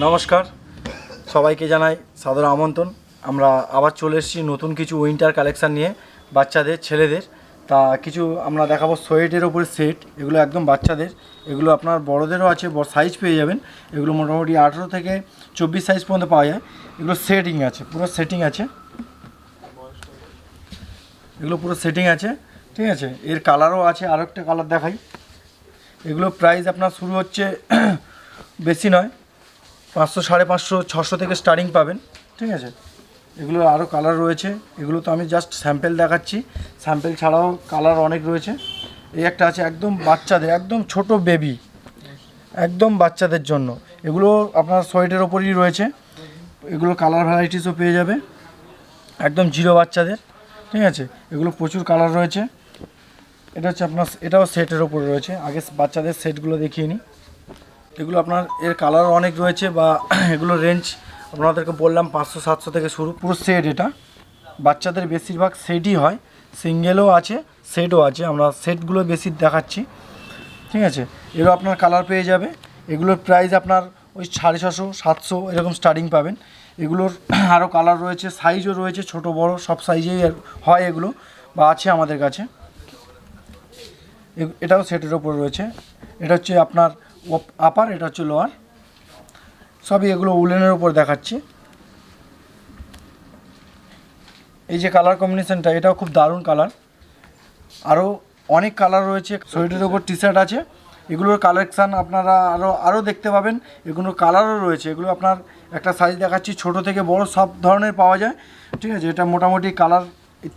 নমস্কার, সবাইকে জানাই সাদর আমন্ত্রণ। আমরা আবার চলে এসেছি নতুন কিছু উইন্টার কালেকশান নিয়ে বাচ্চাদের, ছেলেদের। তা কিছু আমরা দেখাবো সোয়েটের ওপরে সেট, এগুলো একদম বাচ্চাদের। এগুলো আপনার বড়োদেরও আছে, বড় সাইজ পেয়ে যাবেন। এগুলো মোটামুটি 18 থেকে 24 সাইজ পর্যন্ত পাওয়া যায়। এগুলো সেটিং আছে, পুরো সেটিং আছে, এগুলো পুরো সেটিং আছে, ঠিক আছে। এর কালারও আছে, আরও একটা কালার দেখাই। এগুলো প্রাইস আপনার শুরু হচ্ছে বেশি নয়, 500, 550, 600 থেকে স্টার্টিং পাবেন, ঠিক আছে। এগুলো আরও কালার রয়েছে, এগুলো তো আমি জাস্ট স্যাম্পেল দেখাচ্ছি, স্যাম্পেল ছাড়াও কালার অনেক রয়েছে। এই একটা আছে একদম বাচ্চাদের, একদম ছোট বেবি, একদম বাচ্চাদের জন্য। এগুলো আপনার সোয়েটের ওপরই রয়েছে। এগুলো কালার ভ্যারাইটিসও পেয়ে যাবে, একদম জিরো বাচ্চাদের, ঠিক আছে। এগুলো প্রচুর কালার রয়েছে। এটা হচ্ছে আপনার, এটাও সেটের ওপরে রয়েছে। আগে বাচ্চাদের সেটগুলো দেখিয়ে নিই। এগুলো আপনার এর কালার অনেক রয়েছে, বা এগুলো রেঞ্জ আপনাদেরকে বললাম 500, 700 থেকে শুরু। পুরো সেট, এটা বাচ্চাদের বেশিরভাগ সেটই হয়, সিঙ্গেলও আছে, সেটও আছে। আমরা সেটগুলো বেশি দেখাচ্ছি, ঠিক আছে। এরও আপনার কালার পেয়ে যাবে। এগুলোর প্রাইস আপনার ওই 650, 700 এরকম স্টার্টিং পাবেন। এগুলোর আরও কালার রয়েছে, সাইজও রয়েছে, ছোট বড় সব সাইজেই হয় এগুলো, বা আছে আমাদের কাছে। এটাও সেটের ওপর রয়েছে। এটা হচ্ছে আপনার আপার, এটা হচ্ছে লোয়ার, সবই এগুলো উলেনের উপর দেখাচ্ছি। এই যে কালার কম্বিনেশনটা, এটাও খুব দারুণ কালার। আরও অনেক কালার রয়েছে। সোয়েটারের ওপর টি শার্ট আছে, এগুলোর কালেকশান আপনারা আরও দেখতে পাবেন। এগুলোর কালারও রয়েছে। এগুলো আপনার একটা সাইজ দেখাচ্ছি, ছোট থেকে বড় সব ধরনের পাওয়া যায়, ঠিক আছে। এটা মোটামুটি কালার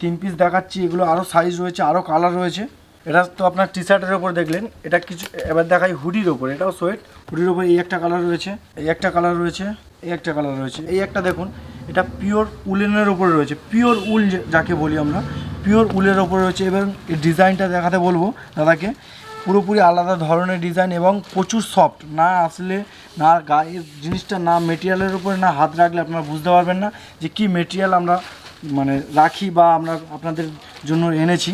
3 পিস দেখাচ্ছি। এগুলো আরও সাইজ রয়েছে, আরও কালার রয়েছে। এটা তো আপনার টি শার্টের ওপর দেখলেন, এটা কিছু এবার দেখাই হুডির ওপর। এটাও সোয়েট, হুডির ওপর এই একটা কালার রয়েছে, এই একটা কালার রয়েছে, এই একটা কালার রয়েছে, এই একটা দেখুন। এটা পিওর উলেনের ওপরে রয়েছে, পিওর উল যাকে বলি আমরা, পিওর উলের ওপরে রয়েছে। এবার এই ডিজাইনটা দেখাতে বলবো দাদাকে। পুরোপুরি আলাদা ধরনের ডিজাইন এবং প্রচুর সফট। না আসলে না গায়ের জিনিসটা, না মেটেরিয়ালের উপরে না হাত রাখলে আপনারা বুঝতে পারবেন না যে কী মেটেরিয়াল আমরা মানে রাখি বা আমরা আপনাদের জন্য এনেছি,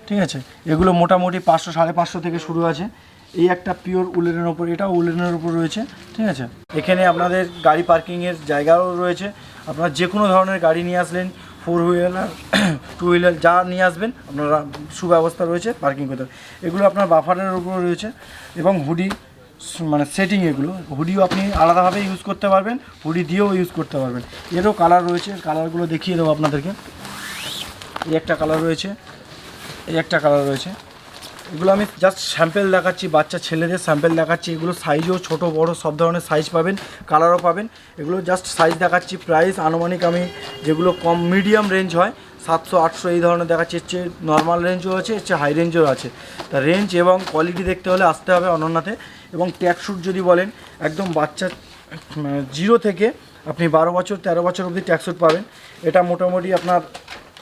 ঠিক আছে। এগুলো মোটামুটি 500, 550 থেকে শুরু আছে। এই একটা পিওর উলেনের ওপর, এটাও উলেনের ওপর রয়েছে, ঠিক আছে। এখানে আপনাদের গাড়ি পার্কিংয়ের জায়গাও রয়েছে। আপনারা যে কোনো ধরনের গাড়ি নিয়ে আসলেন, 4 হুইলার, 2 হুইলার যা নিয়ে আসবেন আপনারা, সুব্যবস্থা রয়েছে পার্কিং করতে। এগুলো আপনার বাফারের ওপর রয়েছে এবং হুডি মানে সেটিং। এগুলো হুডিও আপনি আলাদাভাবে ইউজ করতে পারবেন, হুডি দিয়েও ইউজ করতে পারবেন। এরও কালার রয়েছে, কালারগুলো দেখিয়ে দেবো আপনাদেরকে। এই একটা কালার রয়েছে, এই একটা কালার রয়েছে। এগুলো আমি জাস্ট স্যাম্পেল দেখাচ্ছি, বাচ্চা ছেলেদের স্যাম্পেল দেখাচ্ছি। এগুলো সাইজও ছোট বড় সব ধরনের সাইজ পাবেন, কালারও পাবেন। এগুলো জাস্ট সাইজ দেখাচ্ছি। প্রাইস আনুমানিক আমি যেগুলো কম মিডিয়াম রেঞ্জ হয় 700, 800 এই ধরনের দেখাচ্ছি। এর চেয়ে নর্মাল রেঞ্জও আছে, এর চেয়ে হাই রেঞ্জও আছে। তা রেঞ্জ এবং কোয়ালিটি দেখতে হলে আসতে হবে অনন্যাতে। এবং ট্যাক্সুট যদি বলেন, একদম বাচ্চা 0 থেকে আপনি 12 বছর 13 বছর অবধি ট্যাক্সুট পাবেন। এটা মোটামুটি আপনার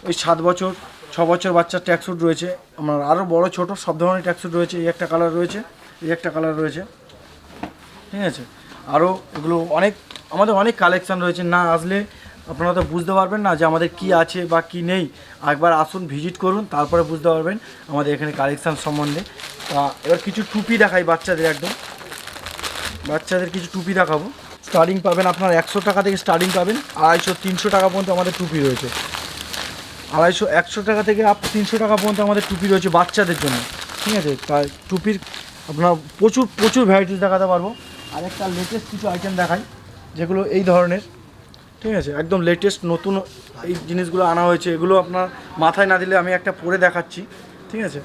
ওই 7 বছর 6 বছর বাচ্চার ট্যাক্সুট রয়েছে। আমার আরও বড় ছোট সব ধরনের ট্যাক্সুট রয়েছে। এই একটা কালার রয়েছে, এই একটা কালার রয়েছে, ঠিক আছে। আরও এগুলো আমাদের অনেক কালেকশান রয়েছে। না আসলে আপনারা তো বুঝতে পারবেন না যে আমাদের কি আছে বা কি নেই। একবার আসুন, ভিজিট করুন, তারপরে বুঝতে পারবেন আমাদের এখানে কালেকশান সম্বন্ধে। এবার কিছু টুপি দেখাই বাচ্চাদের, একদম বাচ্চাদের কিছু টুপি দেখাবো। স্টার্টিং পাবেন আপনার 100 টাকা থেকে স্টার্টিং পাবেন, 250, 300 টাকা পর্যন্ত আমাদের টুপি রয়েছে। 250, 100 টাকা থেকে 300 টাকা পর্যন্ত আমাদের টুপি রয়েছে বাচ্চাদের জন্য, ঠিক আছে। তাই টুপির আপনার প্রচুর প্রচুর ভ্যারাইটিস দেখাতে পারবো। আর একটা লেটেস্ট কিছু আইটেম দেখাই, যেগুলো এই ধরনের, ঠিক আছে। একদম লেটেস্ট নতুন এই জিনিসগুলো আনা হয়েছে। এগুলো আপনার মাথায় না দিলে আমি একটা পরে দেখাচ্ছি, ঠিক আছে।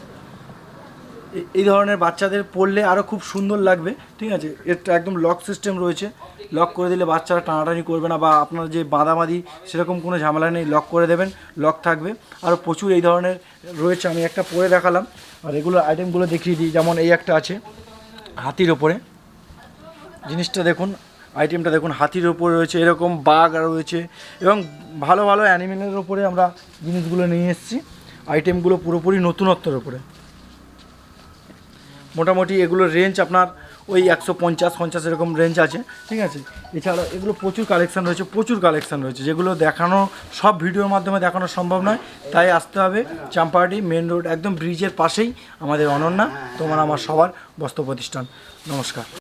এই ধরনের বাচ্চাদের পরলে আরও খুব সুন্দর লাগবে, ঠিক আছে। এটা একদম লক সিস্টেম রয়েছে, লক করে দিলে বাচ্চারা টানাটানি করবে না, বা আপনার যে বাঁধাবাঁধি সেরকম কোনো ঝামেলা নেই, লক করে দেবেন, লক থাকবে। আরও প্রচুর এই ধরনের রয়েছে, আমি একটা পরে দেখালাম। আর এগুলো আইটেমগুলো দেখিয়ে দিই। যেমন এই একটা আছে হাতির ওপরে, জিনিসটা দেখুন, আইটেমটা দেখুন, হাতির ওপরে রয়েছে, এরকম বাঘ রয়েছে এবং ভালো ভালো অ্যানিমেলের ওপরে আমরা জিনিসগুলো নিয়ে এসেছি। আইটেমগুলো পুরোপুরি নতুনত্বের ওপরে। মোটামুটি এগুলোর রেঞ্জ আপনার ওই 150 এরকম রেঞ্জ আছে, ঠিক আছে। এছাড়া এগুলো প্রচুর কালেকশান রয়েছে, প্রচুর কালেকশান রয়েছে, যেগুলো দেখানো সব ভিডিওর মাধ্যমে দেখানো সম্ভব নয়। তাই আসতে হবে চাম্পাহাটি মেন রোড, একদম ব্রিজের পাশেই আমাদের অনন্যা তোমার আমার সবার বস্ত্র প্রতিষ্ঠান। নমস্কার।